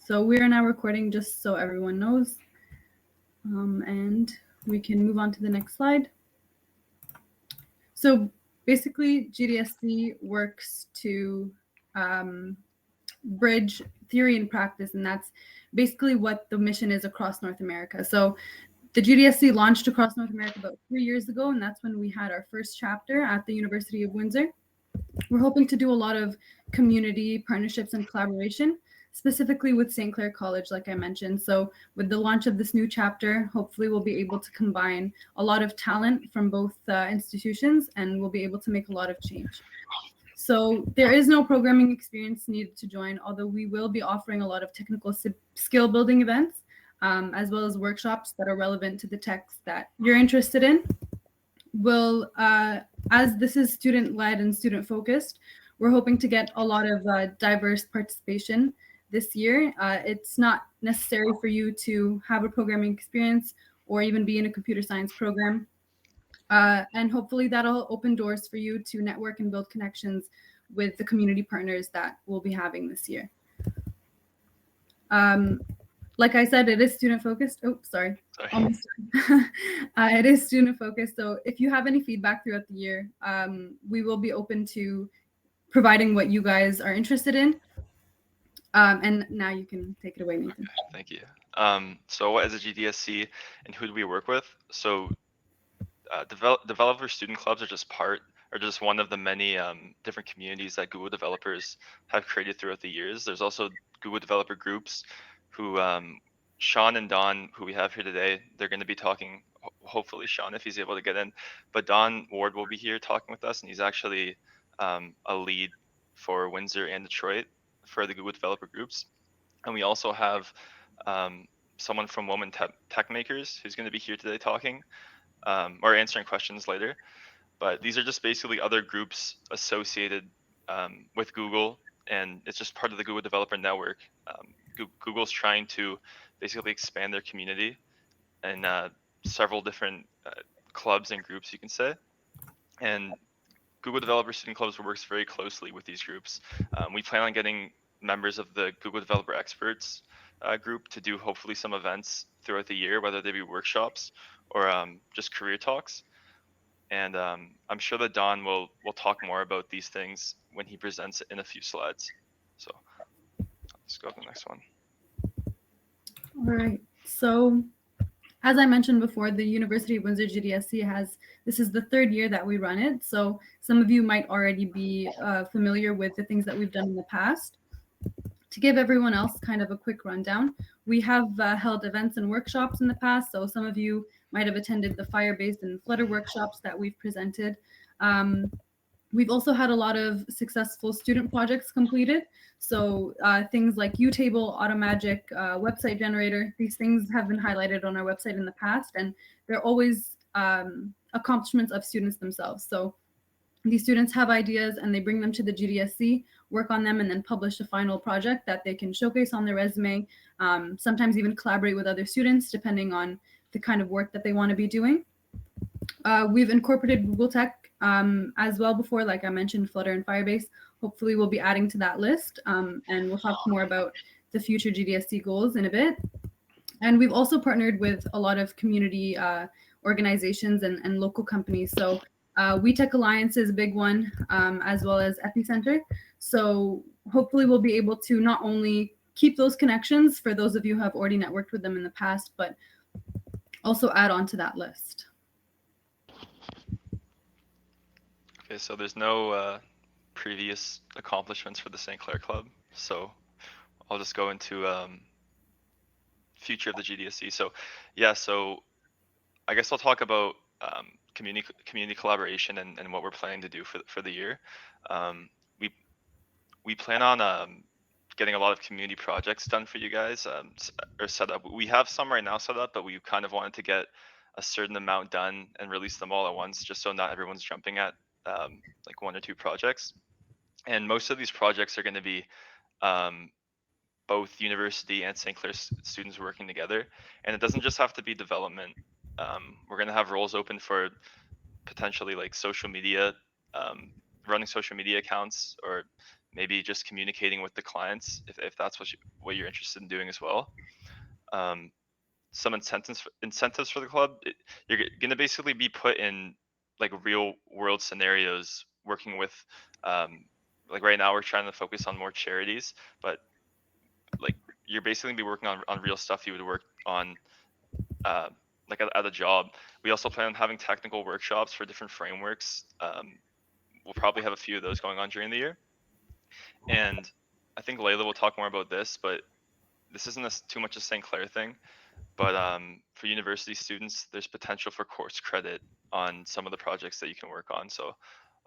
So we are now recording just so everyone knows. And we can move on to the next slide. So basically, GDSC works to bridge theory and practice, and that's basically what the mission is across North America. So the GDSC launched across North America about 3 years ago, and that's when we had our first chapter at the University of Windsor. We're hoping to do a lot of community partnerships and collaboration, specifically with Clair College, like I mentioned. So with the launch of this new chapter, hopefully we'll be able to combine a lot of talent from both institutions, and we'll be able to make a lot of change. So there is no programming experience needed to join, although we will be offering a lot of technical skill building events, as well as workshops that are relevant to the techs that you're interested in. We'll, as this is student-led and student-focused, we're hoping to get a lot of diverse participation this year. It's not necessary for you to have a programming experience or even be in a computer science program. And hopefully that'll open doors for you to network and build connections with the community partners that we'll be having this year. Like I said, it is student-focused. Oh, sorry. It is student-focused. So if you have any feedback throughout the year, we will be open to providing what you guys are interested in. And now you can take it away, Nathan. Thank you. So what is a GDSC and who do we work with? So developer student clubs are just one of the many different communities that Google developers have created throughout the years. There's also Google developer groups who Sean and Don, who we have here today, they're going to be talking, hopefully Sean, if he's able to get in, but Don Ward will be here talking with us, and he's actually a lead for Windsor and Detroit for the Google developer groups. And we also have someone from Women Tech Makers who's going to be here today talking or answering questions later. But these are just basically other groups associated with Google, and it's just part of the Google Developer Network. Google's trying to basically expand their community in several different clubs and groups, you can say. And Google Developer Student Clubs works very closely with these groups. We plan on getting members of the Google Developer Experts group to do hopefully some events throughout the year, whether they be workshops or just career talks. And I'm sure that Don will talk more about these things when he presents it in a few slides. So let's go to the next one. All right. So as I mentioned before, the University of Windsor GDSC this is the third year that we run it. So some of you might already be familiar with the things that we've done in the past. To give everyone else kind of a quick rundown, we have held events and workshops in the past. So some of you might have attended the Firebase and Flutter workshops that we've presented. We've also had a lot of successful student projects completed. So things like Utable, Automagic, website generator, these things have been highlighted on our website in the past, and they're always accomplishments of students themselves. So these students have ideas and they bring them to the GDSC, work on them, and then publish a final project that they can showcase on their resume, sometimes even collaborate with other students depending on the kind of work that they want to be doing. We've incorporated Google Tech as well before, like I mentioned, Flutter and Firebase. Hopefully we'll be adding to that list, and we'll talk more about the future GDSC goals in a bit. And we've also partnered with a lot of community organizations and local companies. So We Tech Alliance is a big one, as well as Epicenter. So hopefully we'll be able to not only keep those connections for those of you who have already networked with them in the past, but also add on to that list. Okay, so there's no previous accomplishments for the Sinclair Club, so I'll just go into future of the GDSC. So yeah, so I guess I'll talk about community collaboration and what we're planning to do for the year. We plan on getting a lot of community projects done for you guys or set up. We have some right now set up, but we kind of wanted to get a certain amount done and release them all at once, just so not everyone's jumping at like one or two projects. And most of these projects are going to be both university and Sinclair students working together. And it doesn't just have to be development. We're going to have roles open for potentially like social media, running social media accounts, or maybe just communicating with the clients if that's what you're interested in doing as well. Some incentives for the club. You're going to basically be put in like real world scenarios working with um, like right now we're trying to focus on more charities, but like you're basically gonna be working on real stuff you would work on uh, like at a job. We also plan on having technical workshops for different frameworks. We'll probably have a few of those going on during the year, and I think Layla will talk more about this, but this isn't too much a St. Clair thing. But for university students, there's potential for course credit on some of the projects that you can work on. So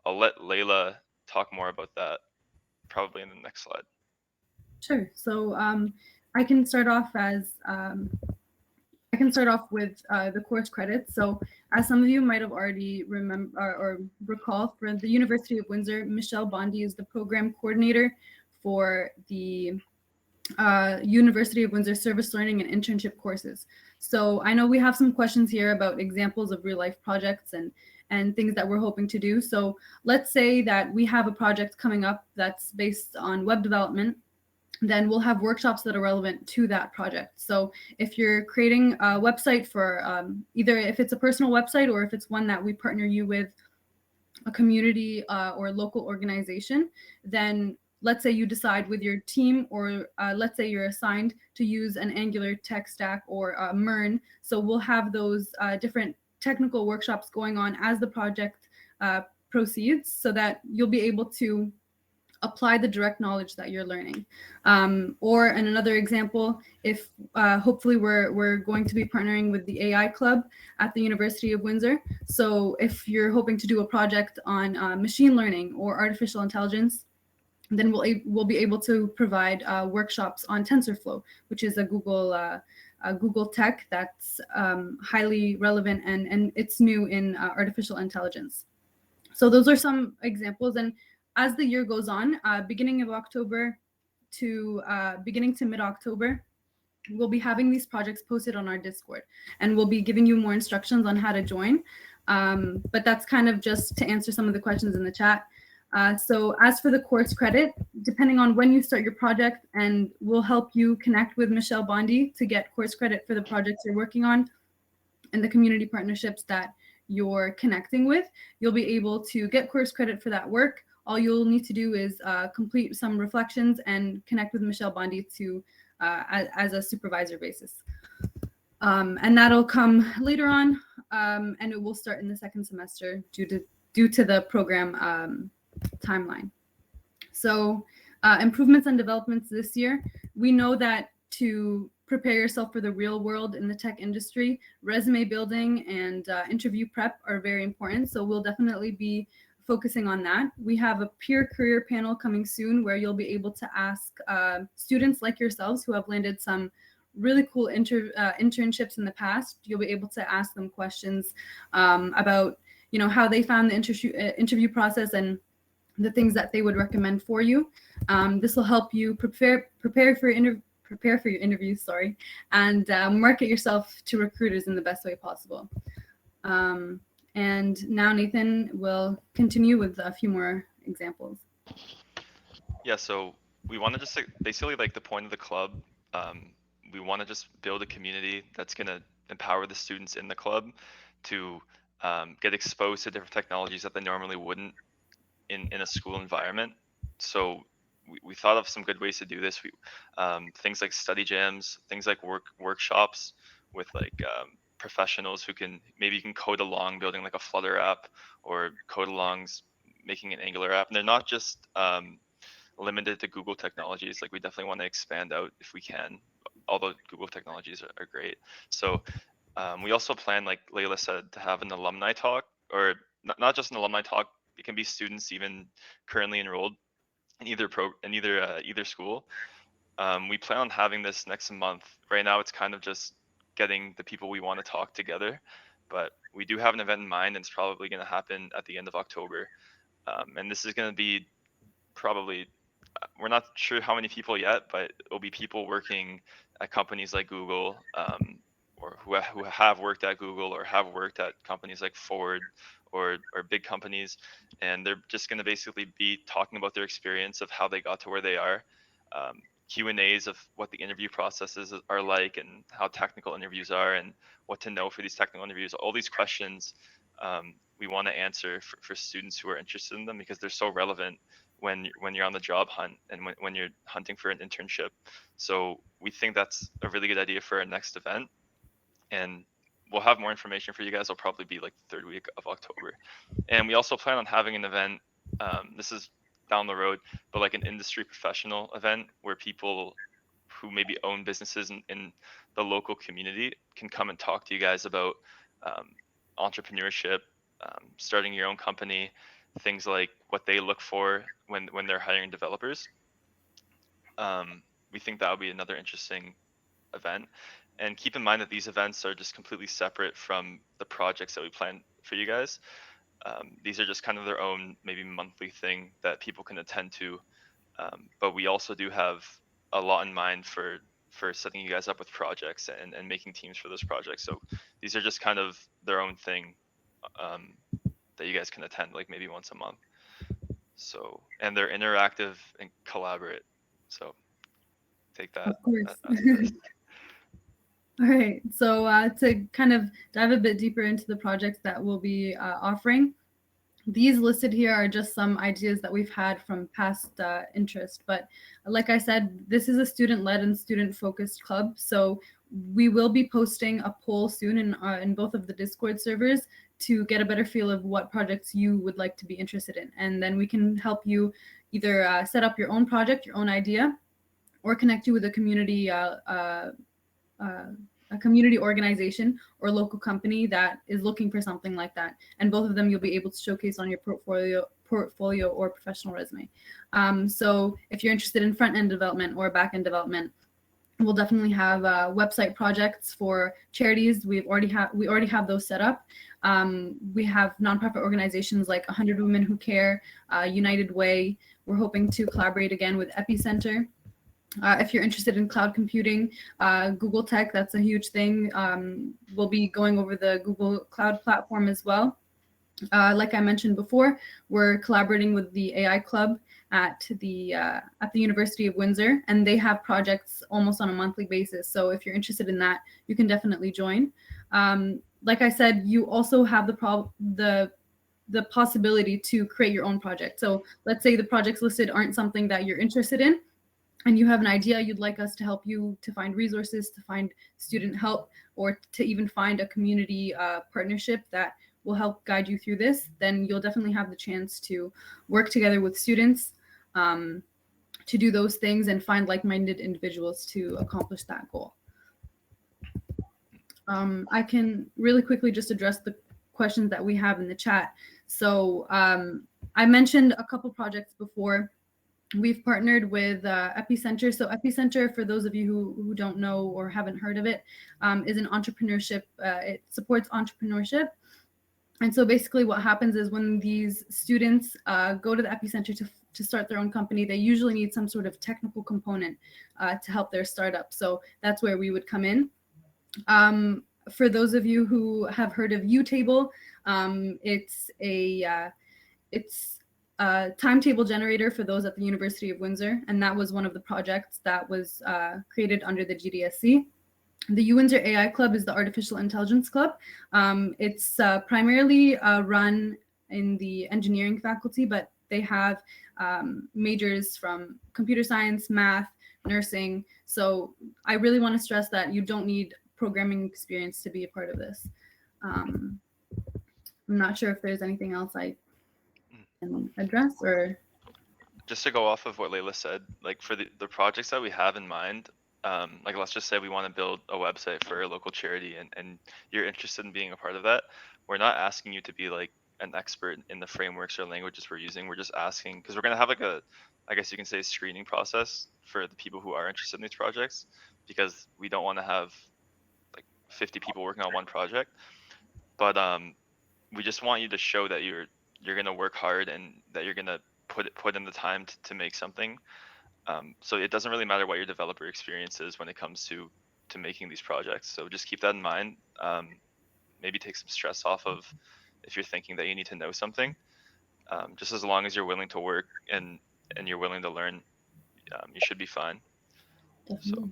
I'll let Layla talk more about that probably in the next slide. Sure. So I can start off with the course credits. So as some of you might have already remember or recall, for the University of Windsor, Michelle Bondi is the program coordinator for the University of Windsor service learning and internship courses. So I know we have some questions here about examples of real life projects and things that we're hoping to do. So let's say that we have a project coming up that's based on web development, then we'll have workshops that are relevant to that project. So if you're creating a website for either if it's a personal website or if it's one that we partner you with a community or local organization, then let's say you decide with your team, or let's say you're assigned to use an Angular tech stack or MERN. So we'll have those different technical workshops going on as the project proceeds, so that you'll be able to apply the direct knowledge that you're learning. Or in another example, if hopefully we're going to be partnering with the AI Club at the University of Windsor. So if you're hoping to do a project on machine learning or artificial intelligence, then we'll be able to provide workshops on TensorFlow, which is a Google tech that's highly relevant, and it's new in artificial intelligence. So those are some examples. And as the year goes on, beginning to mid-October, we'll be having these projects posted on our Discord, and we'll be giving you more instructions on how to join. But that's kind of just to answer some of the questions in the chat. So as for the course credit, depending on when you start your project, and we'll help you connect with Michelle Bondi to get course credit for the projects you're working on and the community partnerships that you're connecting with, you'll be able to get course credit for that work. All you'll need to do is complete some reflections and connect with Michelle Bondi to as a supervisor basis. And that'll come later on, and it will start in the second semester due to the program timeline. So improvements and developments this year. We know that to prepare yourself for the real world in the tech industry, resume building and interview prep are very important. So we'll definitely be focusing on that. We have a peer career panel coming soon where you'll be able to ask students like yourselves who have landed some really cool internships in the past. You'll be able to ask them questions about how they found the interview process and the things that they would recommend for you. This will help you prepare for your interviews, and market yourself to recruiters in the best way possible. And now Nathan will continue with a few more examples. Yeah, so we want to just basically like the point of the club. We want to just build a community that's going to empower the students in the club to get exposed to different technologies that they normally wouldn't in a school environment. So we thought of some good ways to do this. Things like study jams, things like workshops with like professionals who you can code along building like a Flutter app, or code alongs making an Angular app. And they're not just limited to Google technologies. Like we definitely want to expand out if we can, although Google technologies are great. So we also plan, like Layla said, to have an alumni talk, or not just an alumni talk. It can be students even currently enrolled in either school. We plan on having this next month. Right now, it's kind of just getting the people we want to talk together, but we do have an event in mind, and it's probably going to happen at the end of October. And this is going to be probably, we're not sure how many people yet, but it'll be people working at companies like Google, who have worked at Google or have worked at companies like Ford or big companies, and they're just going to basically be talking about their experience of how they got to where they are. Q&As of what the interview processes are like and how technical interviews are and what to know for these technical interviews. All these questions we want to answer for students who are interested in them because they're so relevant when you're on the job hunt and when you're hunting for an internship. So we think that's a really good idea for our next event, and we'll have more information for you guys. It'll probably be like the third week of October. And we also plan on having an event. This is down the road, but like an industry professional event where people who maybe own businesses in the local community can come and talk to you guys about um, entrepreneurship, starting your own company, things like what they look for when they're hiring developers. We think that would be another interesting event. And keep in mind that these events are just completely separate from the projects that we plan for you guys. These are just kind of their own maybe monthly thing that people can attend to. But we also do have a lot in mind for setting you guys up with projects and making teams for those projects. So these are just kind of their own thing um, that you guys can attend like maybe once a month. So, and they're interactive and collaborate. So take that Of course. as this. All right. So to kind of dive a bit deeper into the projects that we'll be offering, these listed here are just some ideas that we've had from past interest. But like I said, this is a student-led and student-focused club. So we will be posting a poll soon in both of the Discord servers to get a better feel of what projects you would like to be interested in. And then we can help you either set up your own project, your own idea, or connect you with a community organization or local company that is looking for something like that. And both of them you'll be able to showcase on your portfolio or professional resume. So if you're interested in front-end development or back-end development, we'll definitely have website projects for charities. We already have those set up. We have nonprofit organizations like 100 Women Who Care, United Way. We're hoping to collaborate again with Epicenter. If you're interested in cloud computing, Google Tech, that's a huge thing. We'll be going over the Google Cloud platform as well. Like I mentioned before, we're collaborating with the AI Club at the University of Windsor, and they have projects almost on a monthly basis. So if you're interested in that, you can definitely join. Like I said, you also have the possibility to create your own project. So let's say the projects listed aren't something that you're interested in, and you have an idea you'd like us to help you to find resources, to find student help, or to even find a community partnership that will help guide you through this, then you'll definitely have the chance to work together with students to do those things and find like-minded individuals to accomplish that goal. I can really quickly just address the questions that we have in the chat. So I mentioned a couple projects before. We've partnered with Epicenter. So Epicenter, for those of you who don't know or haven't heard of it, is an entrepreneurship. It supports entrepreneurship. And so basically what happens is when these students go to the Epicenter to start their own company, they usually need some sort of technical component to help their startup. So that's where we would come in. For those of you who have heard of Utable, it's a timetable generator for those at the University of Windsor, and that was one of the projects that was created under the Gdsc. The Windsor AI Club is the Artificial Intelligence Club. It's primarily run in the engineering faculty, but they have majors from computer science, math, nursing. So I really want to stress that you don't need programming experience to be a part of this. I'm not sure if there's anything else I can address, or Just to go off of what Layla said, like for the projects that we have in mind, like let's just say we want to build a website for a local charity and you're interested in being a part of that. We're not asking you to be like an expert in the frameworks or languages we're using. We're just asking because we're gonna have like I guess you can say screening process for the people who are interested in these projects, because we don't want to have like 50 people working on one project. But we just want you to show that you're gonna work hard and that you're gonna put in the time to make something. So it doesn't really matter what your developer experience is when it comes to to making these projects. So just keep that in mind. Maybe take some stress off of if you're thinking that you need to know something. Just as long as you're willing to work and you're willing to learn, you should be fine. Definitely.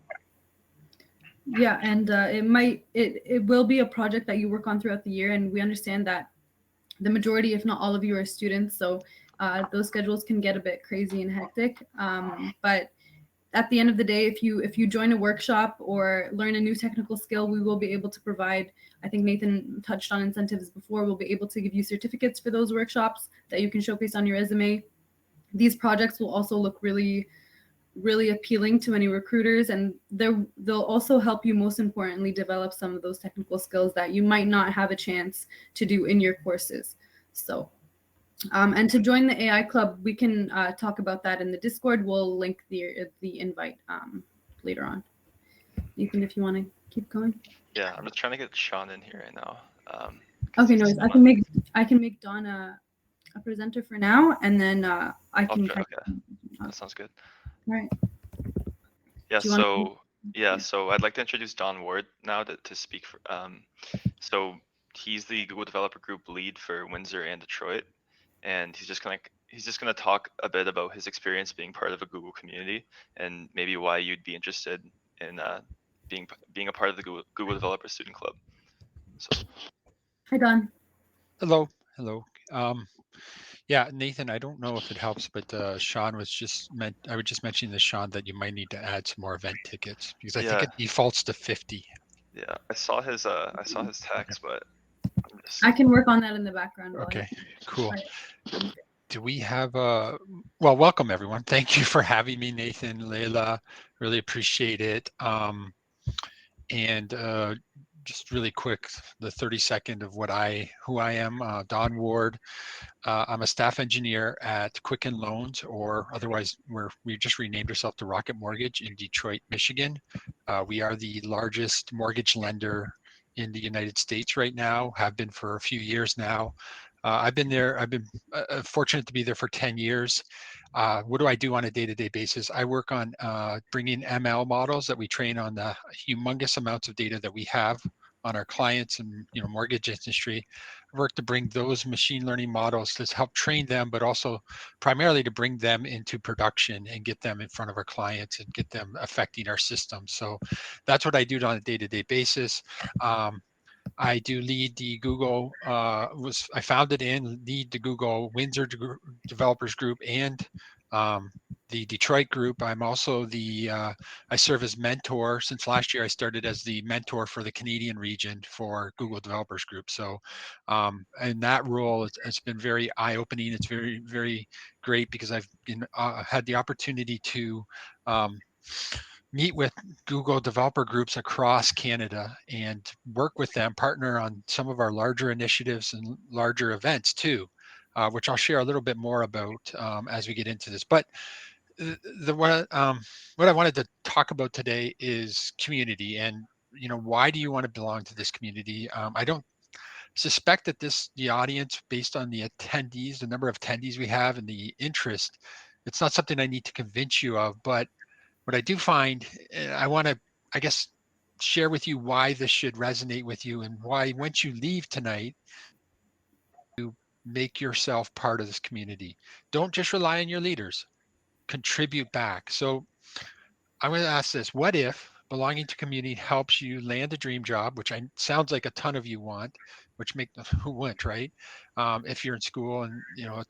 Yeah, and it will be a project that you work on throughout the year, and we understand that the majority, if not all of you, are students, so those schedules can get a bit crazy and hectic. But at the end of the day, if you join a workshop or learn a new technical skill, we will be able to provide, I think Nathan touched on incentives before, we'll be able to give you certificates for those workshops that you can showcase on your resume. These projects will also look really appealing to many recruiters, and they'll also help you, most importantly, develop some of those technical skills that you might not have a chance to do in your courses. So and to join the AI club, we can talk about that in the Discord. We'll link the invite later on. Nathan, if you want to keep going. Yeah, I'm just trying to get Sean in here right now. Okay, no, I can make Dawn a presenter for now, and then I can. Okay, that sounds good. All right. Yeah. So I'd like to introduce Don Ward now to speak for. So he's the Google Developer Group lead for Windsor and Detroit, and he's just gonna talk a bit about his experience being part of a Google community and maybe why you'd be interested in being a part of the Google Developer Student Club. So. Hi, Don. Hello. Yeah, Nathan, I don't know if it helps, but Sean was I would just mention to Sean that you might need to add some more event tickets because I think it defaults to 50. Yeah, I saw his text, but I can work on that in the background. Okay, cool. Do we have well, welcome everyone. Thank you for having me, Nathan, Layla. Really appreciate it. And just really quick, the 30-second of who I am, Don Ward. I'm a staff engineer at Quicken Loans, or otherwise we just renamed ourselves to Rocket Mortgage in Detroit, Michigan. We are the largest mortgage lender in the United States right now, have been for a few years now. I've been fortunate to be there for 10 years. What do I do on a day-to-day basis? I work on bringing ML models that we train on the humongous amounts of data that we have on our clients and mortgage industry. I work to bring those machine learning models to help train them, but also primarily to bring them into production and get them in front of our clients and get them affecting our system. So that's what I do on a day-to-day basis. I do lead the Google, I founded and lead the Google Windsor Developers Group and the Detroit group. I'm also I serve as mentor. Since last year, I started as the mentor for the Canadian region for Google Developers Group. So in that role, it's been very eye-opening. It's very, very great because I've had the opportunity to meet with Google developer groups across Canada and work with them, partner on some of our larger initiatives and larger events too, which I'll share a little bit more about as we get into this. But what I wanted to talk about today is community, and why do you want to belong to this community? I don't suspect that the audience, based on the attendees, the number of attendees we have, and the interest, it's not something I need to convince you of, but what I do find, I want to, I guess, share with you why this should resonate with you and why once you leave tonight, you make yourself part of this community. Don't just rely on your leaders, contribute back. So I'm going to ask this: what if belonging to community helps you land a dream job, which sounds like a ton of you want, which who wouldn't, right? If you're in school and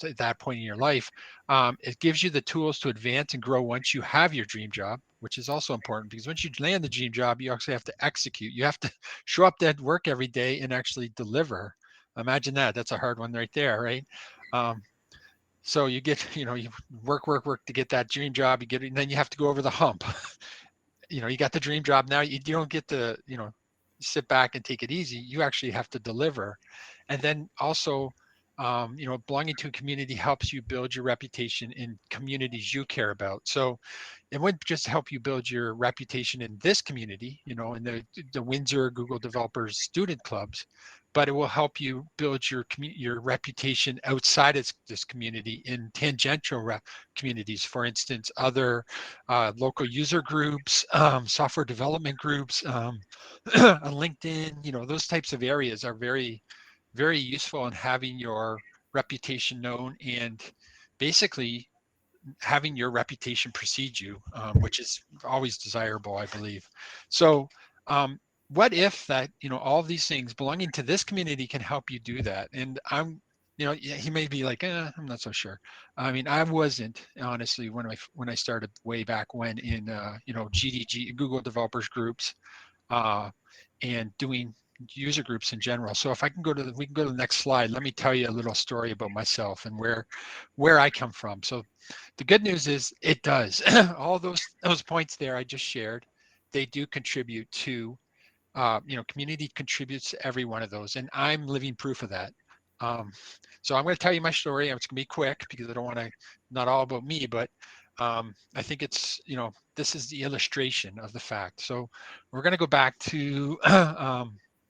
at that point in your life, it gives you the tools to advance and grow once you have your dream job, which is also important because once you land the dream job, you actually have to execute. You have to show up at work every day and actually deliver. Imagine that. That's a hard one right there, right? So you get, you work to get that dream job. You get it, and then you have to go over the hump. You got the dream job. Now you don't get to, sit back and take it easy. You actually have to deliver. And then also belonging to a community helps you build your reputation in communities you care about. So it wouldn't just help you build your reputation in this community, in the Windsor Google Developers Student Clubs, but it will help you build your reputation outside of this community in tangential communities. For instance, other local user groups, software development groups, on LinkedIn. Those types of areas are very, very useful in having your reputation known and basically having your reputation precede you, which is always desirable, I believe. So, what if that, all of these things belonging to this community can help you do that? And he may be like, I'm not so sure. I mean, I wasn't honestly when I started way back when in, GDG, Google Developers Groups, and doing user groups in general. So if I can we can go to the next slide. Let me tell you a little story about myself and where I come from. So the good news is it does. All those points there I just shared, they do contribute to, community contributes to every one of those, and I'm living proof of that. So I'm going to tell you my story. It's going to be quick because I don't want to, not all about me, but I think it's, this is the illustration of the fact. So we're going to go back to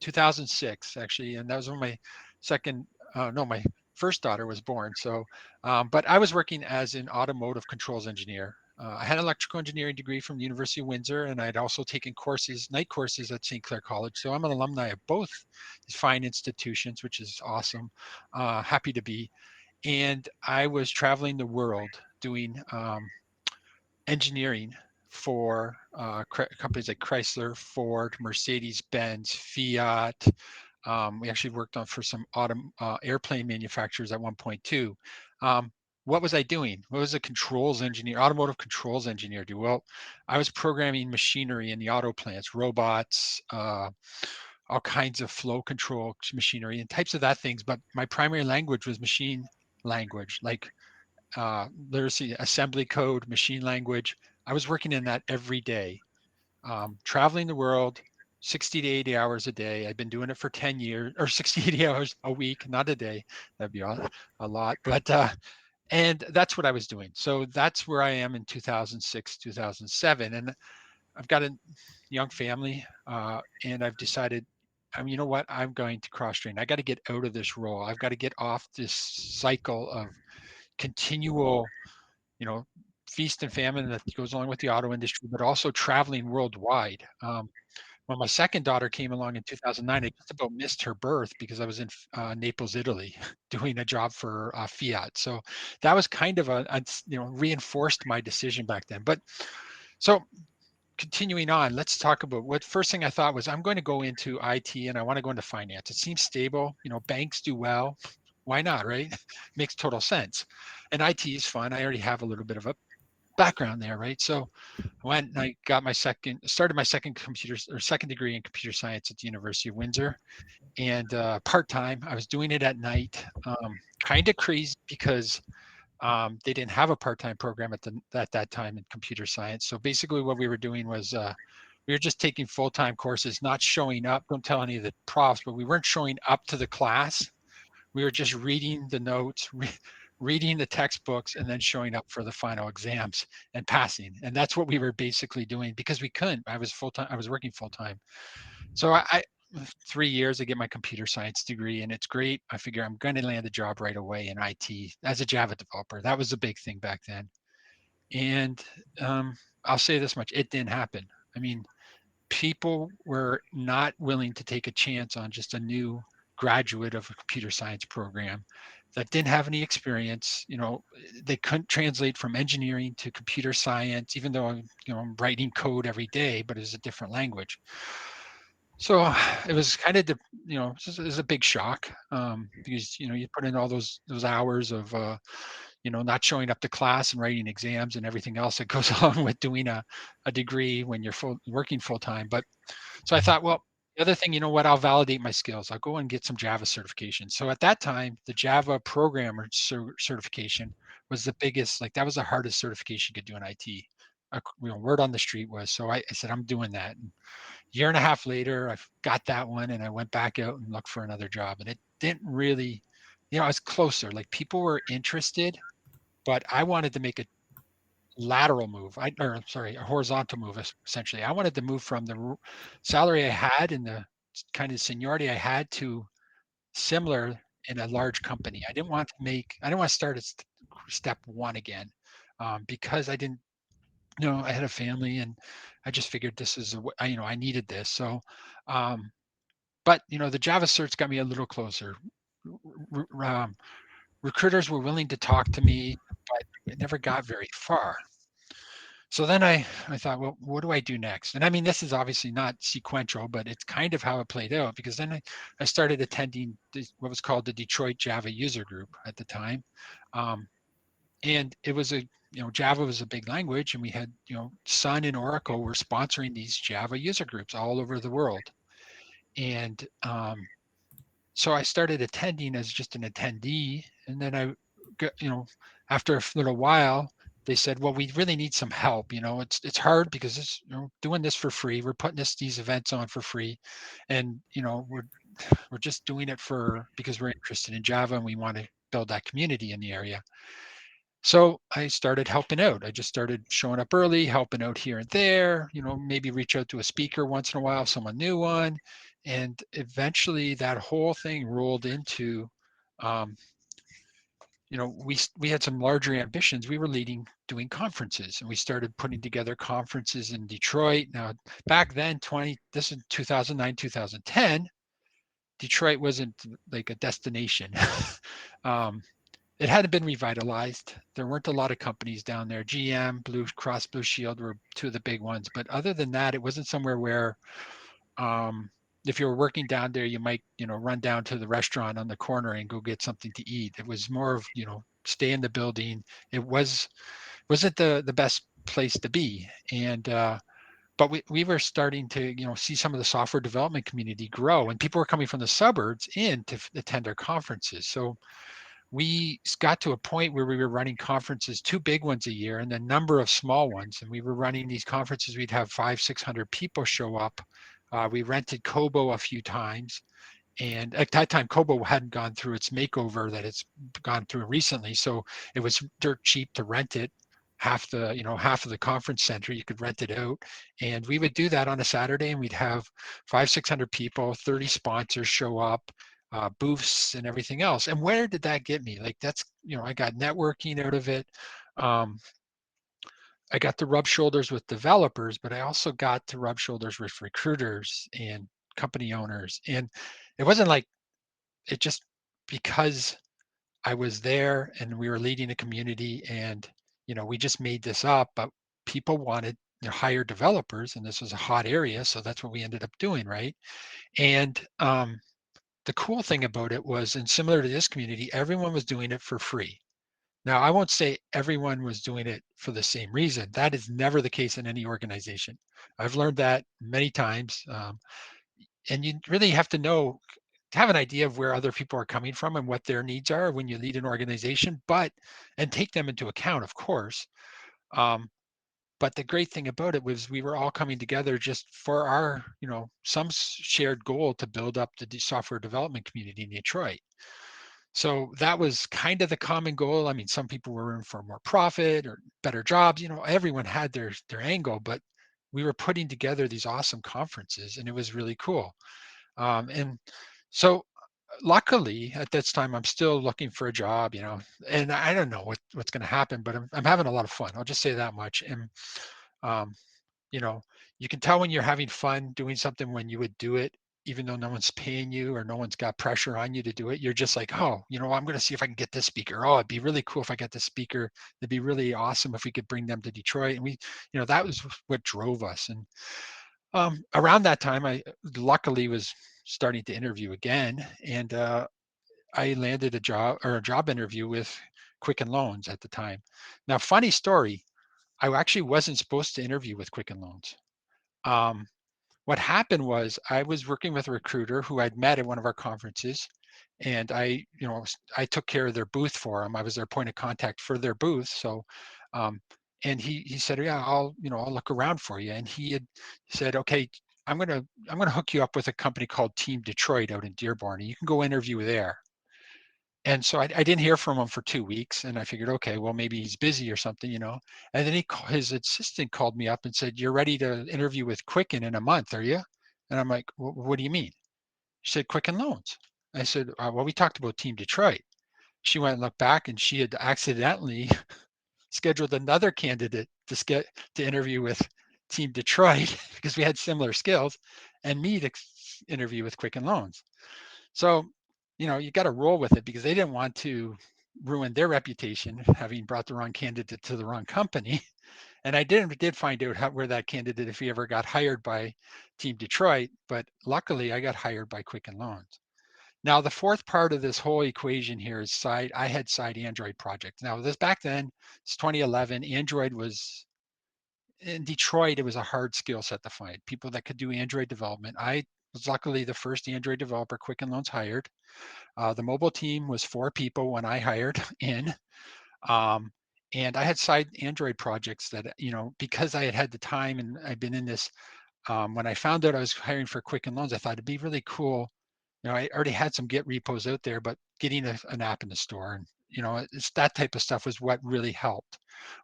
2006 actually, and that was when my first daughter was born. So, but I was working as an automotive controls engineer. I had an electrical engineering degree from the University of Windsor, and I'd also taken night courses at Sinclair College. So I'm an alumni of both these fine institutions, which is awesome. Happy to be. And I was traveling the world doing engineering for companies like Chrysler, Ford, Mercedes-Benz, Fiat. We actually worked on for some airplane manufacturers at one point too. What was I doing? What was a automotive controls engineer do? Well, I was programming machinery in the auto plants, robots, all kinds of flow control machinery and types of that things. But my primary language was machine language, like literacy, assembly code, machine language. I was working in that every day, traveling the world, 60 to 80 hours a day. I've been doing it for 10 years, or 60, 80 hours a week, not a day. That'd be a lot, but and that's what I was doing. So that's where I am in 2006, 2007, and I've got a young family, and I've decided, you know what, I'm going to cross train. I got to get out of this role. I've got to get off this cycle of continual, you know, feast and famine that goes along with the auto industry, but also traveling worldwide. When my second daughter came along in 2009, I just about missed her birth because I was in Naples, Italy, doing a job for Fiat. So that was kind of reinforced my decision back then. But so continuing on, let's talk about what first thing I thought was I'm going to go into IT and I want to go into finance. It seems stable. Banks do well. Why not, right? Makes total sense. And IT is fun. I already have a little bit of a background there, right? So I went and I started my second degree in computer science at the University of Windsor, and part-time. I was doing it at night. Kind of crazy because they didn't have a part-time program at that time in computer science. So basically what we were doing was we were just taking full-time courses, not showing up. Don't tell any of the profs, but we weren't showing up to the class. We were just reading the notes, reading the textbooks, and then showing up for the final exams and passing. And that's what we were basically doing because we couldn't. I was full-time. I was working full-time. So I 3 years to get my computer science degree, and it's great. I figure I'm going to land a job right away in IT as a Java developer. That was a big thing back then. And I'll say this much: it didn't happen. I mean, people were not willing to take a chance on just a new graduate of a computer science program that didn't have any experience. They couldn't translate from engineering to computer science, even though I'm writing code every day, but it's a different language. So it was kind of, it was a big shock, because, you put in all those hours of, not showing up to class and writing exams and everything else that goes along with doing a degree when you're working full time. But so I thought, well, the other thing, I'll validate my skills. I'll go and get some Java certification. So at that time, the Java programmer certification was the biggest, like that was the hardest certification you could do in IT. Word on the street was, so I said, I'm doing that. And year and a half later, I got that one and I went back out and looked for another job. And it didn't really I was closer. Like people were interested, but I wanted to make a lateral move. A horizontal move essentially. I wanted to move from the salary I had and the kind of seniority I had to similar in a large company. I didn't want to start at step one again, because I had a family and I just figured this is I needed this. So, um, but the Java search got me a little closer. Recruiters were willing to talk to me, but it never got very far. So then I thought, well, what do I do next? And I mean, this is obviously not sequential, but it's kind of how it played out, because then I started attending what was called the Detroit Java User Group at the time. Um, and it was Java was a big language, and we had, Sun and Oracle were sponsoring these Java user groups all over the world. And so I started attending as just an attendee, and then I got, after a little while, they said, well, we really need some help. It's hard because it's, doing this for free. We're putting these events on for free, and we're just doing it because we're interested in Java and we want to build that community in the area. So I started helping out. I just started showing up early, helping out here and there, maybe reach out to a speaker once in a while if someone knew one. And eventually that whole thing rolled into, um, we had some larger ambitions. We were doing conferences, and we started putting together conferences in Detroit. Now, back then, this is 2009, 2010, Detroit wasn't like a destination. um, it hadn't been revitalized. There weren't a lot of companies down there. GM, Blue Cross Blue Shield were two of the big ones. But other than that, it wasn't somewhere where, um, if you were working down there, you might, run down to the restaurant on the corner and go get something to eat. It was more of, stay in the building. It wasn't the best place to be. And but we were starting to, see some of the software development community grow, and people were coming from the suburbs in to attend our conferences. So we got to a point where we were running conferences, two big ones a year and a number of small ones. And we were running these conferences. We'd have 500-600 people show up. We rented Kobo a few times. And at that time, Kobo hadn't gone through its makeover that it's gone through recently. So it was dirt cheap to rent it. Half of the conference center, you could rent it out. And we would do that on a Saturday, and we'd have 500-600 people, 30 sponsors show up, booths and everything else. And where did that get me? Like that's, I got networking out of it. Um, I got to rub shoulders with developers, but I also got to rub shoulders with recruiters and company owners. And it wasn't like it just because I was there and we were leading a community and, we just made this up, but people wanted to hire developers, and this was a hot area. So that's what we ended up doing. Right. And the cool thing about it was, and similar to this community, everyone was doing it for free. Now, I won't say everyone was doing it for the same reason. That is never the case in any organization. I've learned that many times. And you really have to have an idea of where other people are coming from and what their needs are when you lead an organization, and take them into account, of course. Um, but the great thing about it was we were all coming together just for our, some shared goal to build up the software development community in Detroit. So that was kind of the common goal. I mean, some people were in for more profit or better jobs. Everyone had their angle, but we were putting together these awesome conferences, and it was really cool. And so luckily at this time, I'm still looking for a job, and I don't know what's going to happen, but I'm having a lot of fun. I'll just say that much. And, um, you know, you can tell when you're having fun doing something when you would do it, even though no one's paying you or no one's got pressure on you to do it. You're just like, oh, I'm going to see if I can get this speaker. Oh, it'd be really cool if I got this speaker. It'd be really awesome if we could bring them to Detroit. And that was what drove us. And around that time, I luckily was starting to interview again, and I landed a job interview with Quicken Loans at the time. Now, funny story, I actually wasn't supposed to interview with Quicken Loans. Um, what happened was I was working with a recruiter who I'd met at one of our conferences, and I took care of their booth for them. I was their point of contact for their booth. So, and he said, yeah, I'll look around for you. And he had said, okay, I'm gonna hook you up with a company called Team Detroit out in Dearborn, and you can go interview there. And so I didn't hear from him for 2 weeks, and I figured, okay, well, maybe he's busy or something, you know. And then his assistant called me up and said, "You're ready to interview with Quicken in a month, are you?" And I'm like, "What do you mean?" She said, "Quicken Loans." I said, "Well, we talked about Team Detroit." She went and looked back, and she had accidentally scheduled another candidate to interview with Team Detroit because we had similar skills, and me to interview with Quicken Loans. So, you know, you got to roll with it because they didn't want to ruin their reputation having brought the wrong candidate to the wrong company. And I did find out where that candidate, if he ever got hired by Team Detroit, but luckily I got hired by Quicken Loans. Now, the fourth part of this whole equation here is I had side Android projects. Now, this back then, it's 2011, Android was in Detroit, it was a hard skill set to find people that could do Android development. I was luckily the first Android developer Quicken Loans hired. The mobile team was 4 people when I hired in. Um, and I had side Android projects that, you know, because I had had the time and I'd been in this, when I found out I was hiring for Quicken Loans, I thought it'd be really cool. You know, I already had some Git repos out there, but getting an app in the store and, you know, it's that type of stuff was what really helped.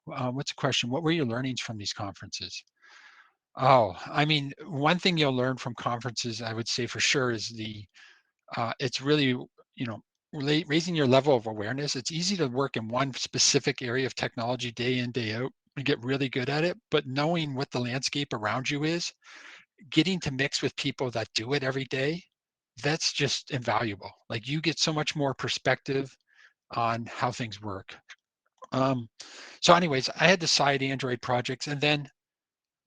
What's the question? What were your learnings from these conferences? Oh, I mean, one thing you'll learn from conferences, I would say for sure, is it's really, you know, raising your level of awareness. It's easy to work in one specific area of technology day in, day out and get really good at it, but knowing what the landscape around you is, getting to mix with people that do it every day, that's just invaluable. Like you get so much more perspective on how things work. Um, so anyways, I had the side Android projects, and then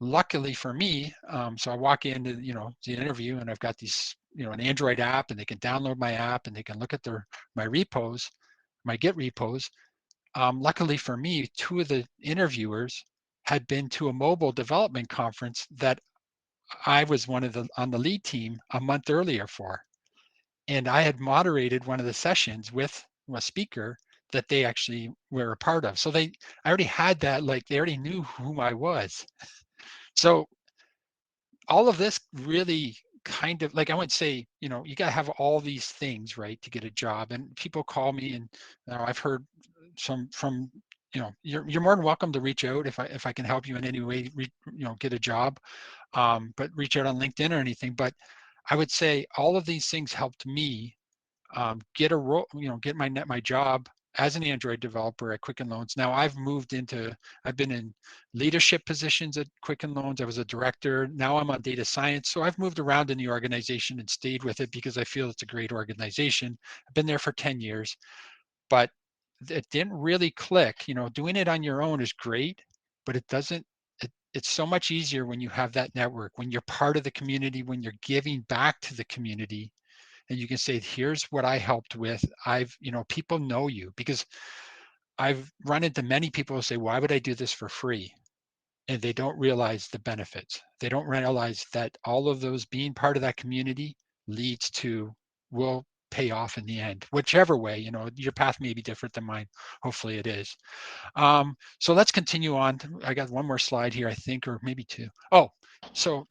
luckily for me, so I walk into, you know, the interview and I've got these, you know, an Android app and they can download my app and they can look at my repos, my Git repos. Luckily for me, 2 of the interviewers had been to a mobile development conference that I was on the lead team a month earlier for. And I had moderated one of the sessions with a speaker that they actually were a part of. So I already had that, like they already knew who I was. So all of this really kind of, like I would say, you know, you got to have all these things right to get a job. And people call me, and you know, I've heard some from, you know, you're more than welcome to reach out if I can help you in any way, you know, get a job. But reach out on LinkedIn or anything. But I would say all of these things helped me get a role, you know, get my job as an Android developer at Quicken Loans. Now I've been in leadership positions at Quicken Loans. I was a director. Now I'm on data science. So I've moved around in the organization and stayed with it because I feel it's a great organization. I've been there for 10 years, but it didn't really click. You know, doing it on your own is great, but it doesn't, it's so much easier when you have that network, when you're part of the community, when you're giving back to the community, and you can say, here's what I helped with. You know, people know you, because I've run into many people who say, why would I do this for free? And they don't realize the benefits. They don't realize that all of those, being part of that community, leads to, will pay off in the end, whichever way. You know, your path may be different than mine. Hopefully it is. So let's continue on. I got one more slide here, I think, or maybe 2. Oh, so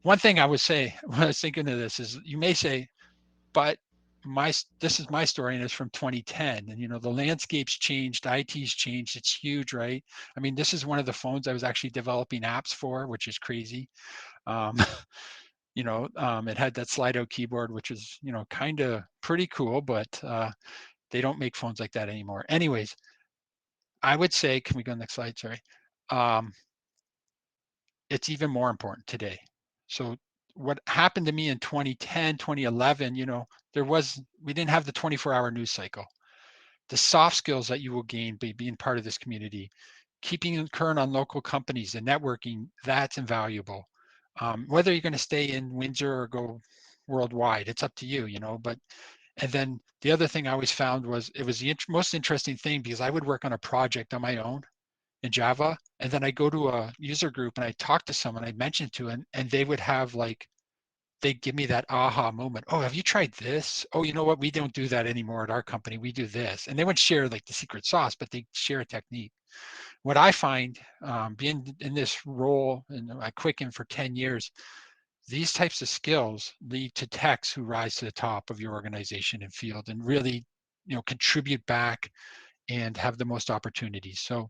one thing I would say when I was thinking of this is, you may say, but this is my story, and it's from 2010, and you know, the landscape's changed, IT's changed, it's huge, right? I mean, this is one of the phones I was actually developing apps for, which is crazy. um, you know, it had that slide out keyboard, which is, you know, kind of pretty cool, but they don't make phones like that anymore. Anyways, I would say, can we go next slide? Sorry. um, it's even more important today. So what happened to me in 2010, 2011, you know, we didn't have the 24-hour news cycle. The soft skills that you will gain by being part of this community, keeping current on local companies and networking, that's invaluable. Whether you're going to stay in Windsor or go worldwide, it's up to you, you know. But, and then the other thing I always found was, it was the most interesting thing, because I would work on a project on my own in Java, and then I go to a user group and I talk to someone, I mentioned to, and they would have like, they'd give me that aha moment. Oh, have you tried this? Oh, you know what? We don't do that anymore at our company. We do this. And they would share like the secret sauce, but they share a technique. What I find, being in this role, and I Quicken for 10 years, these types of skills lead to techs who rise to the top of your organization and field and really contribute back and have the most opportunities. So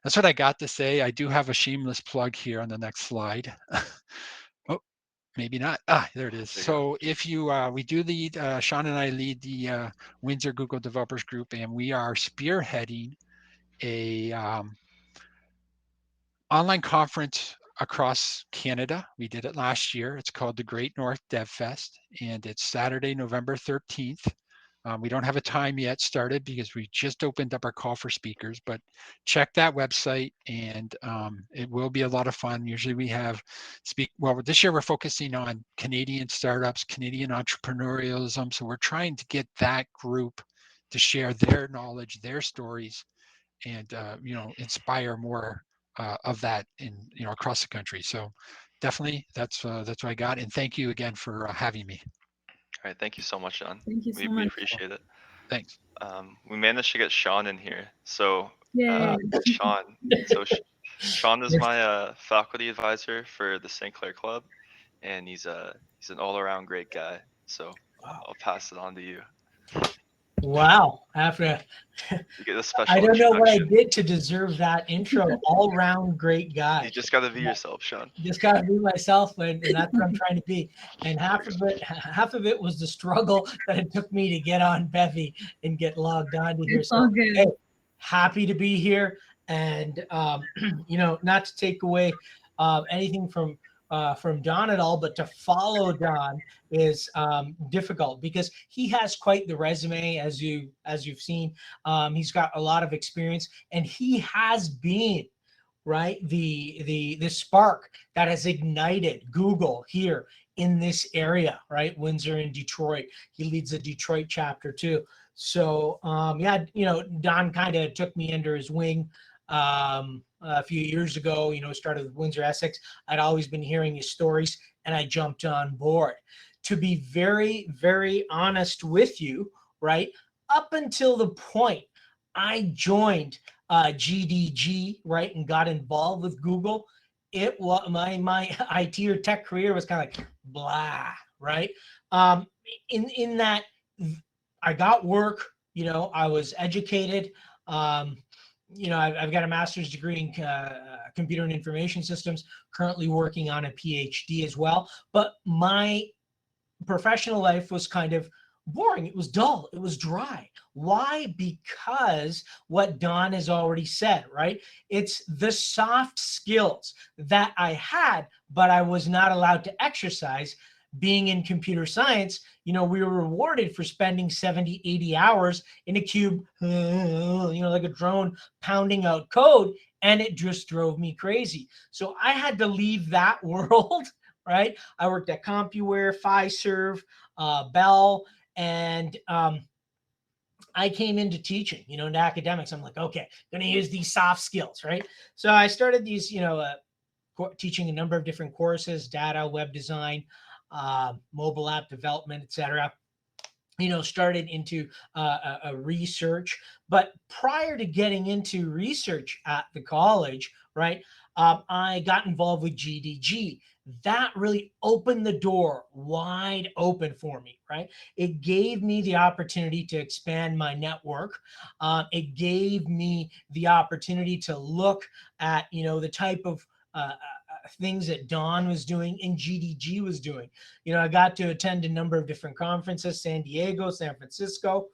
that's what I got to say. I do have a shameless plug here on the next slide. Oh, maybe not. There it is. There you So if you, we do lead, Sean and I lead the Windsor Google Developers Group, and we are spearheading a online conference across Canada. We did it last year. It's called the Great North Dev Fest, and it's Saturday, November 13th. We don't have a time yet started because we just opened up our call for speakers, but check that website, and it will be a lot of fun. Usually we have well, this year we're focusing on Canadian startups, Canadian entrepreneurialism. So we're trying to get that group to share their knowledge, their stories, and inspire more of that across the country. So definitely that's what I got. And thank you again for having me. All right, thank you so much, Sean. Thank you so We much. appreciate it. Thanks. We managed to get Sean in here. So Yay. Sean, Sean is my faculty advisor for the Sinclair Club, and he's an all-around great guy. So Wow. I'll pass it on to you. Wow. After You get a special I don't know what I introduction. did to deserve that intro. All round great guy. You just got to be yourself, Sean. Just gotta be myself, and that's what I'm trying to be. And half of it was the struggle that it took me to get on Bevy and get logged on to here. It's all good. Hey, happy to be here, and not to take away anything from Don at all, but to follow Don is difficult because he has quite the resume, as you've seen. He's got a lot of experience, and he has been the spark that has ignited Google here in this area, right? Windsor and Detroit. He leads the Detroit chapter too. So Don kind of took me under his wing a few years ago, started with Windsor Essex. I'd always been hearing his stories, and I jumped on board. To be very, very honest with you, right? Up until the point I joined GDG, right, and got involved with Google, it was my IT or tech career was kind of like blah, right? In that I got work, I was educated. I've got a master's degree in computer and information systems, currently working on a PhD as well. But my professional life was kind of boring. It was dull. It was dry. Why? Because what Don has already said, right? It's the soft skills that I had, but I was not allowed to exercise. Being in computer science, we were rewarded for spending 70, 80 hours in a cube, like a drone pounding out code, and it just drove me crazy. So I had to leave that world, right? I worked at CompuWare, Fiserv, Bell, and I came into teaching, into academics. I'm like, okay, going to use these soft skills, right? So I started these, teaching a number of different courses, data, web design, mobile app development, etc. Started into a research. But prior to getting into research at the college, right, I got involved with GDG. That really opened the door wide open for me, right? It gave me the opportunity to expand my network. It gave me the opportunity to look at, the type of things that Don was doing and GDG was doing. I got to attend a number of different conferences, San Diego, San Francisco,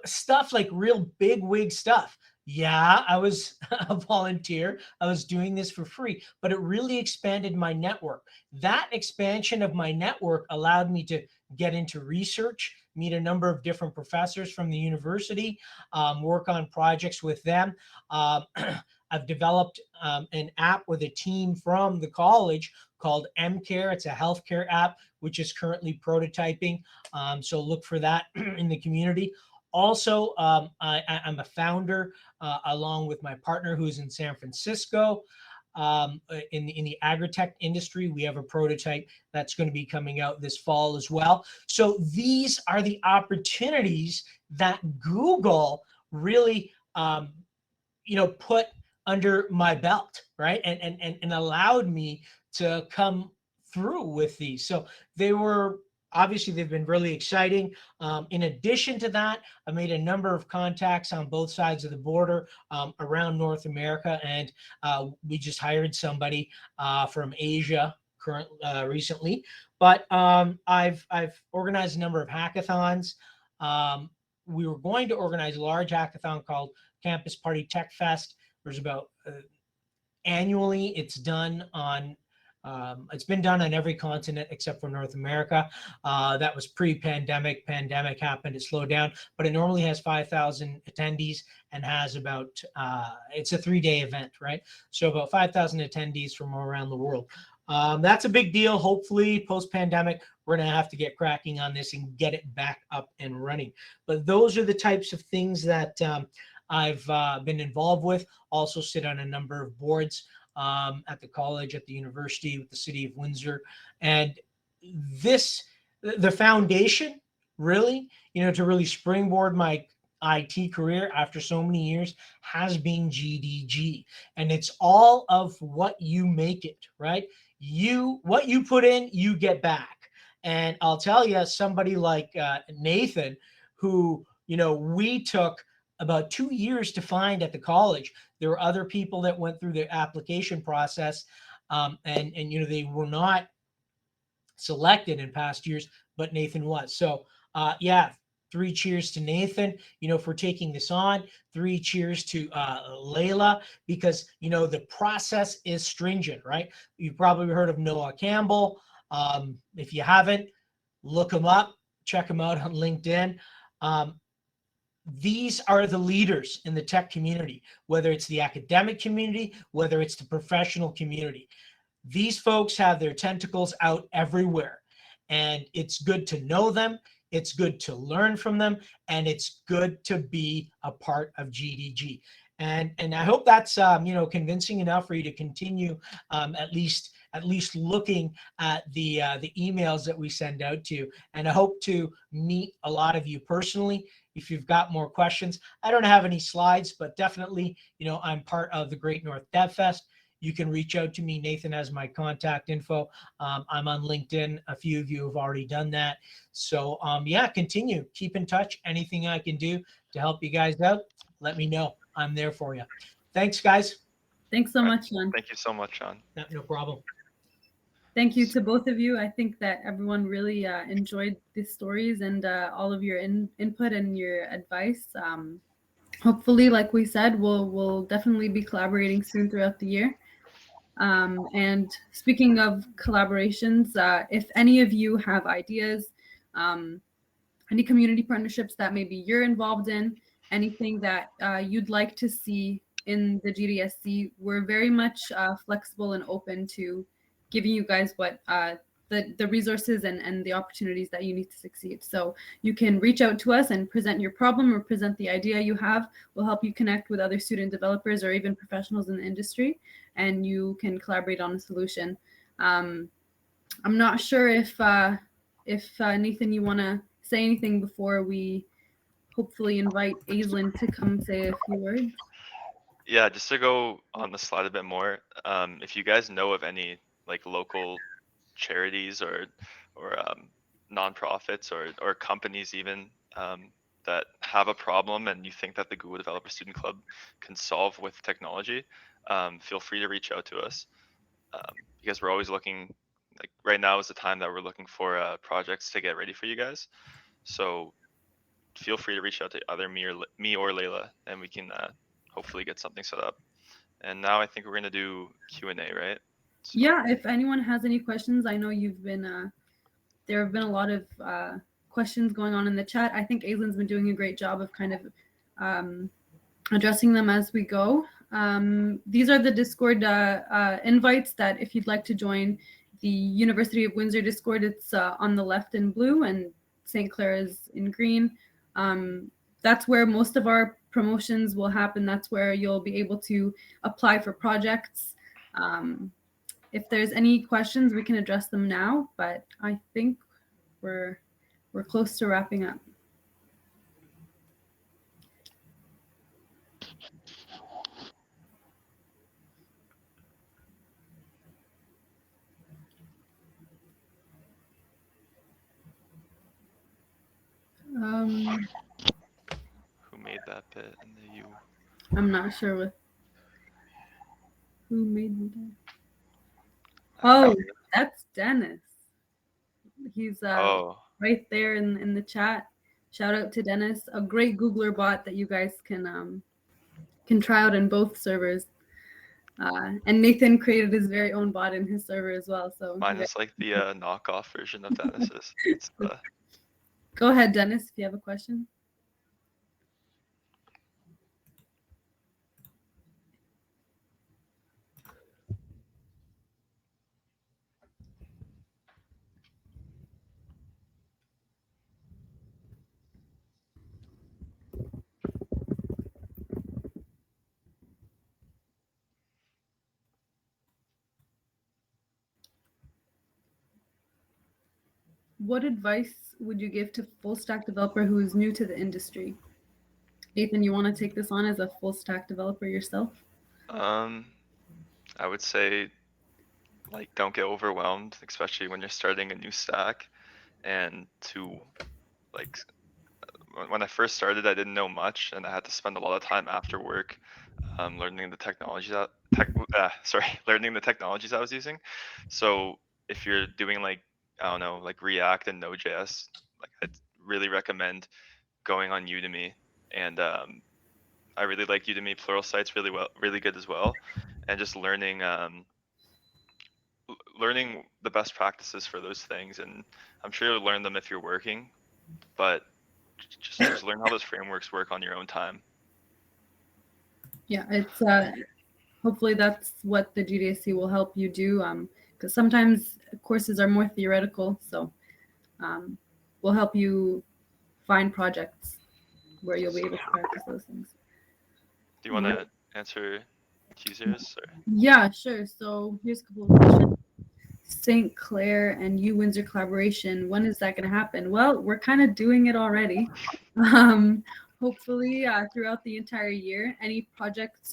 stuff like real big wig stuff. Yeah, I was a volunteer. I was doing this for free, but it really expanded my network. That expansion of my network allowed me to get into research, meet a number of different professors from the university, work on projects with them. I've developed an app with a team from the college called MCare. It's a healthcare app, which is currently prototyping. So look for that in the community. Also, I'm a founder along with my partner who's in San Francisco. In the agri-tech industry, we have a prototype that's going to be coming out this fall as well. So these are the opportunities that Google really, put under my belt, right? And allowed me to come through with these. So they were obviously they've been really exciting. In addition to that, I made a number of contacts on both sides of the border around North America, and we just hired somebody from Asia recently. But I've organized a number of hackathons. We were going to organize a large hackathon called Campus Party Tech Fest. There's about annually, it's done on it's been done on every continent except for North America. That was pre-pandemic. Pandemic happened, it slowed down, but it normally has 5,000 attendees and has about, it's a 3-day event, right? So about 5,000 attendees from around the world. That's a big deal. Hopefully post-pandemic, we're going to have to get cracking on this and get it back up and running. But those are the types of things that I've been involved with. Also sit on a number of boards at the college, at the university, with the city of Windsor. And the foundation really, to really springboard my IT career after so many years has been GDG. And it's all of what you make it, right? What you put in, you get back. And I'll tell you, somebody like Nathan, who, we took about 2 years to find at the college. There were other people that went through the application process, and they were not selected in past years, but Nathan was. So 3 cheers to Nathan, for taking this on. 3 cheers to Layla, because the process is stringent, right? You've probably heard of Noah Campbell. If you haven't, look him up, check him out on LinkedIn. These are the leaders in the tech community, whether it's the academic community, whether it's the professional community. These folks have their tentacles out everywhere, and it's good to know them. It's good to learn from them, and it's good to be a part of GDG. And I hope that's convincing enough for you to continue at least looking at the emails that we send out to you. And I hope to meet a lot of you personally. If you've got more questions, I don't have any slides, but definitely, I'm part of the Great North Dev Fest. You can reach out to me. Nathan has my contact info. I'm on LinkedIn. A few of you have already done that. So continue. Keep in touch. Anything I can do to help you guys out, let me know. I'm there for you. Thanks, guys. Thanks so much, Sean. Thank you so much, Sean. No problem. Thank you to both of you. I think that everyone really enjoyed the stories and all of your input and your advice. Hopefully, like we said, we'll definitely be collaborating soon throughout the year. And speaking of collaborations, if any of you have ideas, any community partnerships that maybe you're involved in, anything that you'd like to see in the GDSC, we're very much flexible and open to giving you guys what the resources and the opportunities that you need to succeed. So you can reach out to us and present your problem or present the idea you have. We'll help you connect with other student developers or even professionals in the industry, and you can collaborate on a solution. I'm not sure if Nathan, you want to say anything before we hopefully invite Aislinn to come say a few words. Yeah, just to go on the slide a bit more, if you guys know of any like local charities or nonprofits or companies even that have a problem and you think that the Google Developer Student Club can solve with technology, feel free to reach out to us, because we're always looking, like right now is the time that we're looking for projects to get ready for you guys. So feel free to reach out to either me or Layla, and we can hopefully get something set up. And now I think we're gonna do Q&A, right? So. Yeah, if anyone has any questions, I know you've been there have been a lot of questions going on in the chat. I think Aislinn's been doing a great job of kind of addressing them as we go. These are the Discord invites that if you'd like to join the University of Windsor Discord, it's on the left in blue and St. Clair is in green. That's where most of our promotions will happen. That's where you'll be able to apply for projects. If there's any questions, we can address them now, but I think we're close to wrapping up. I'm not sure who made me that. Oh, that's Dennis. He's Oh, right there in the chat. Shout out to Dennis, a great Googler bot that you guys can try out in both servers. And Nathan created his very own bot in his server as well. So mine is like the knockoff version of Dennis's. It's go ahead, Dennis, if you have a question. What advice would you give to full stack developer who is new to the industry? Nathan, you want to take this on as a full stack developer yourself? I would say, like, don't get overwhelmed, especially when you're starting a new stack. And to, like, when I first started, I didn't know much, and I had to spend a lot of time after work learning the technologies learning the technologies I was using. So if you're doing like, I don't know, like React and Node.js, like I'd really recommend going on Udemy. And I really like Udemy Pluralsight's really good as well, and just learning the best practices for those things. And I'm sure you'll learn them if you're working, but just learn how those frameworks work on your own time. Yeah, it's hopefully that's what the GDSC will help you do, because sometimes courses are more theoretical, so we'll help you find projects where you'll be able to practice those things. Do you want to answer teasers? Or? Yeah, sure. So here's a couple of questions. St. Clair and Windsor collaboration, when is that going to happen? Well, we're kind of doing it already. Hopefully throughout the entire year. Any projects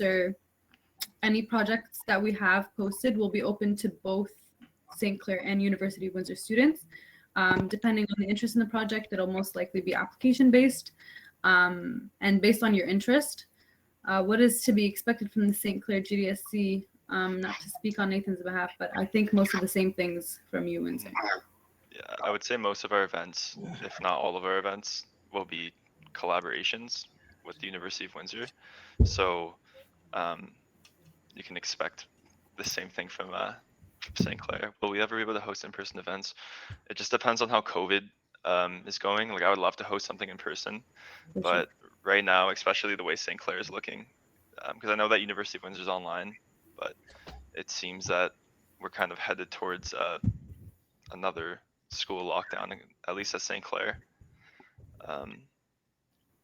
that we have posted will be open to both St. Clair and University of Windsor students. Depending on the interest in the project, it'll most likely be application based. And based on your interest, what is to be expected from the St. Clair GDSC? Not to speak on Nathan's behalf, but I think most of the same things from you, Windsor. Yeah, I would say most of our events, if not all of our events, will be collaborations with the University of Windsor. So you can expect the same thing from St. Clair. Will we ever be able to host in-person events? It just depends on how COVID is going. Like I would love to host something in person, but right now, especially the way St. Clair is looking, because I know that University of Windsor is online, but it seems that we're kind of headed towards another school lockdown, at least at St. Clair.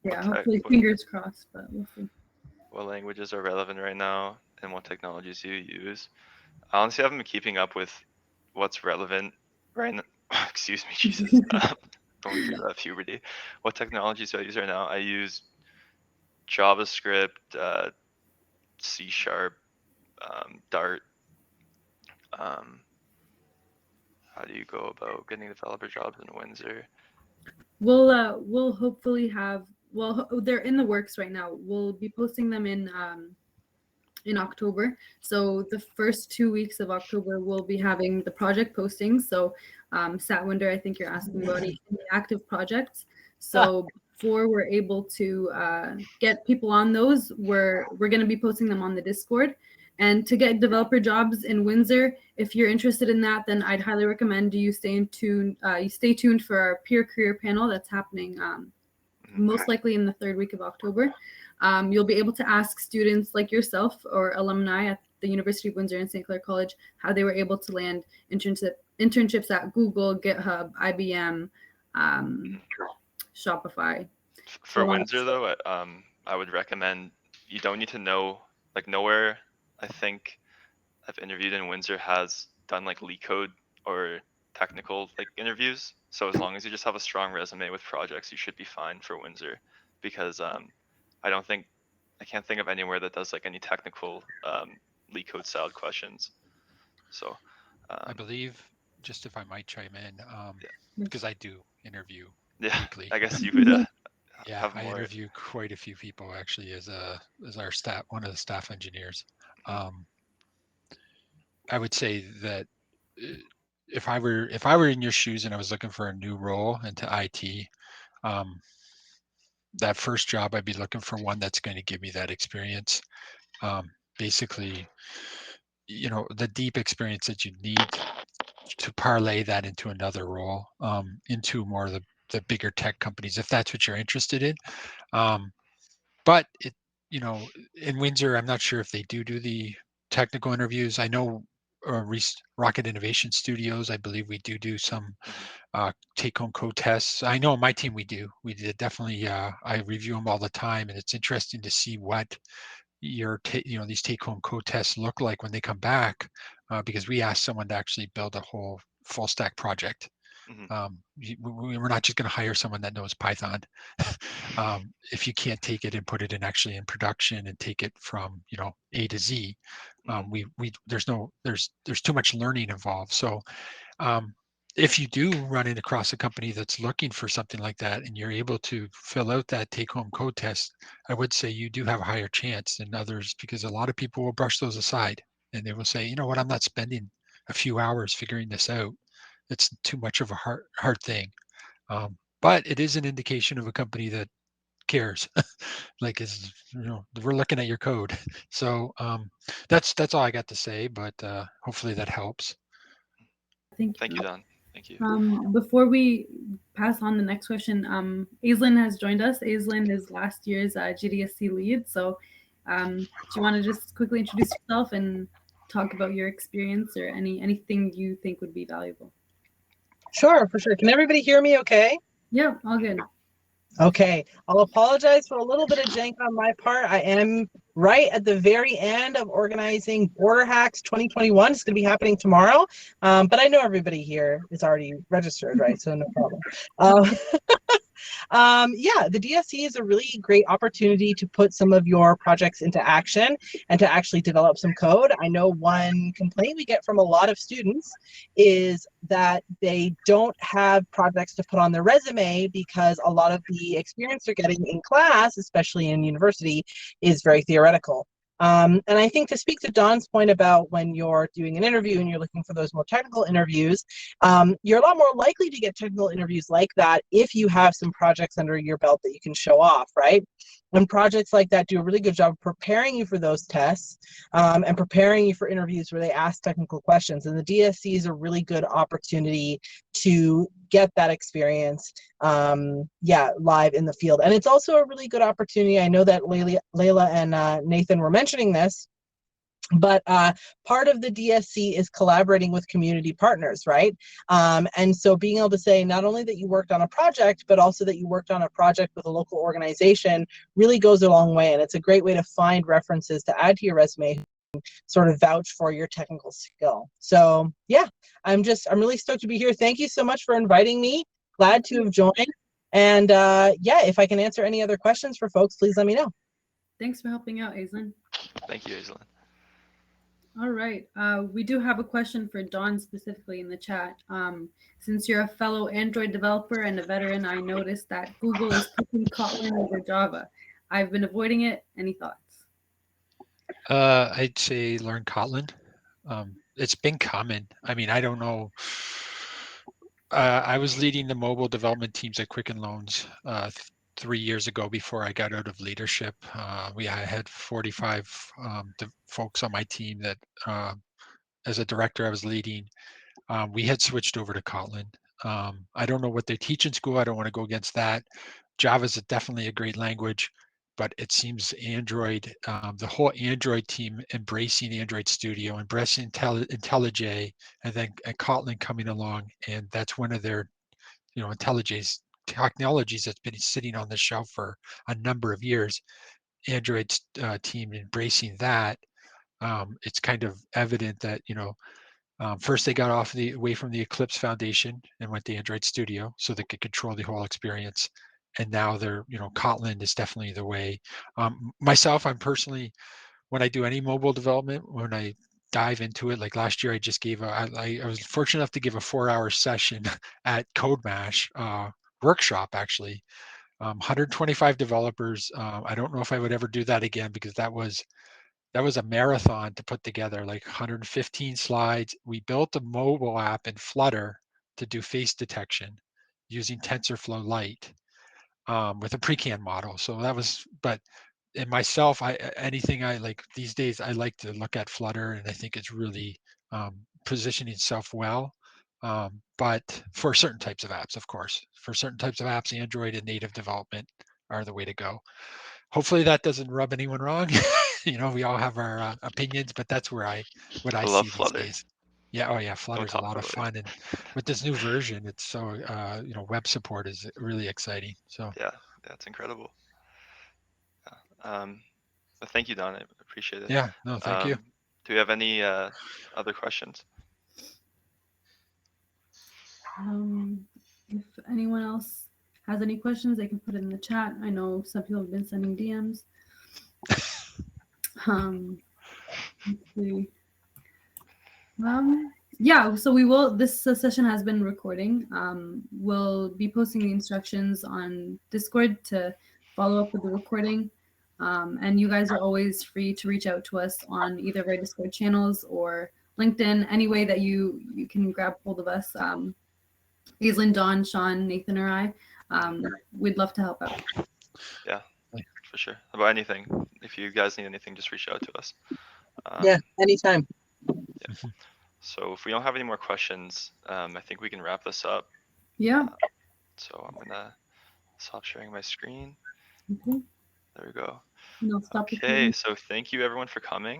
Yeah, hopefully fingers crossed, but we'll see. What languages are relevant right now, and what technologies do you use? I honestly haven't been keeping up with what's relevant right now. Excuse me, Jesus. Going through that puberty. What technologies do I use right now? I use JavaScript, C#, Dart. How do you go about getting developer jobs in Windsor? We'll hopefully have. Well, they're in the works right now. We'll be posting them in October. So the first 2 weeks of October, we'll be having the project postings. So Satwinder, I think you're asking about the active projects. So before we're able to get people on those, we're going to be posting them on the Discord. And to get developer jobs in Windsor, if you're interested in that, then I'd highly recommend you stay tuned for our peer career panel that's happening most likely in the 3rd week of October. You'll be able to ask students like yourself or alumni at the University of Windsor and St. Clair College how they were able to land internships at Google, GitHub, IBM, Shopify. For Windsor, though, I would recommend you don't need to know, like nowhere I think I've interviewed in Windsor has done like LeetCode or technical like interviews. So as long as you just have a strong resume with projects, you should be fine for Windsor, because I can't think of anywhere that does like any technical LeetCode styled questions. So I believe, just if I might chime in, because I do interview weekly. I guess you would Yeah, have I more. interview quite a few people actually as our staff, one of the staff engineers. I would say that if I were in your shoes and I was looking for a new role into IT, that first job I'd be looking for one that's going to give me that experience. Basically, the deep experience that you need to parlay that into another role, into more of the bigger tech companies, if that's what you're interested in. But in Windsor, I'm not sure if they do the technical interviews. I know Rocket Innovation Studios, I believe we do some take-home code tests. I know on my team we do. We did definitely. I review them all the time, and it's interesting to see what these take-home code tests look like when they come back, because we asked someone to actually build a whole full stack project. We're not just going to hire someone that knows Python. If you can't take it and put it in actually in production and take it from A to Z, there's too much learning involved. So if you do run in across a company that's looking for something like that and you're able to fill out that take-home code test, I would say you do have a higher chance than others, because a lot of people will brush those aside and they will say, you know what, I'm not spending a few hours figuring this out. It's too much of a hard thing. But it is an indication of a company that cares. Like, we're looking at your code. So that's all I got to say, but hopefully that helps. Thank Thank you. you, Don. Thank you. Before we pass on the next question, Aislinn has joined us. Aislinn is last year's GDSC lead. So do you want to just quickly introduce yourself and talk about your experience or anything you think would be valuable? Sure, for sure. Can everybody hear me okay? Yeah, all good. Okay, I'll apologize for a little bit of jank on my part. I am right at the very end of organizing Border Hacks 2021. It's going to be happening tomorrow, but I know everybody here is already registered, right? So no problem. Yeah, the DSC is a really great opportunity to put some of your projects into action and to actually develop some code. I know one complaint we get from a lot of students is that they don't have projects to put on their resume because a lot of the experience they're getting in class, especially in university, is very theoretical. And I think, to speak to Don's point about when you're doing an interview and you're looking for those more technical interviews, you're a lot more likely to get technical interviews like that if you have some projects under your belt that you can show off, right? And projects like that do a really good job of preparing you for those tests, and preparing you for interviews where they ask technical questions. And the DSC is a really good opportunity to get that experience, live in the field. And it's also a really good opportunity. I know that Layla and Nathan were mentioning this, but part of the DSC is collaborating with community partners, right? And so being able to say not only that you worked on a project, but also that you worked on a project with a local organization really goes a long way. And it's a great way to find references to add to your resume, sort of vouch for your technical skill. So yeah, I'm really stoked to be here. Thank you so much for inviting me. Glad to have joined. And yeah, if I can answer any other questions for folks, please let me know. Thanks for helping out, Aislinn. Thank you, Aislinn. All right. We do have a question for Don specifically in the chat. Since you're a fellow Android developer and a veteran, I noticed that Google is pushing Kotlin over Java. I've been avoiding it. Any thoughts? I'd say learn Kotlin. It's been common. I mean, I don't know. I was leading the mobile development teams at Quicken Loans 3 years ago before I got out of leadership. I had 45 folks on my team that, as a director, I was leading. We had switched over to Kotlin. I don't know what they teach in school. I don't want to go against that. Java is definitely a great language, but it seems Android, the whole Android team embracing Android Studio, embracing IntelliJ, and then Kotlin coming along, and that's one of their, IntelliJ's technologies that's been sitting on the shelf for a number of years. Android's team embracing that. It's kind of evident that first they got away from the Eclipse Foundation and went to Android Studio so they could control the whole experience. And now they're, Kotlin is definitely the way. Myself, I'm personally, when I do any mobile development, when I dive into it, like last year, I just gave I was fortunate enough to give a 4-hour session at CodeMash workshop, actually, 125 developers. I don't know if I would ever do that again, because that was a marathon to put together, like 115 slides. We built a mobile app in Flutter to do face detection using TensorFlow Lite with a pre-canned model. So that was, but in myself, anything I like these days, I like to look at Flutter, and I think it's really positioning itself well. But for certain types of apps, of course, for certain types of apps, Android and native development are the way to go. Hopefully that doesn't rub anyone wrong. We all have our opinions, but that's what I I see love these Flutter. days. Yeah. Oh yeah. Flutter's a talk lot of about fun. And with this new version, it's so, web support is really exciting. So Yeah, it's incredible. Yeah. But thank you, Don. I appreciate it. yeah, no, thank you. Do we have any other questions? If anyone else has any questions, they can put it in the chat. I know some people have been sending DMs. Let's see. Yeah, so we will, this session has been recording. We'll be posting the instructions on Discord to follow up with the recording. And you guys are always free to reach out to us on either of our Discord channels or LinkedIn, any way that you can grab hold of us. Aislinn, Don, Sean, Nathan, or I. We'd love to help out. Yeah, for sure. About anything. If you guys need anything, just reach out to us. Yeah, anytime. Yeah. So if we don't have any more questions, I think we can wrap this up. Yeah. So I'm gonna stop sharing my screen. Okay. There we go. And I'll stop Okay, so thank you everyone for coming.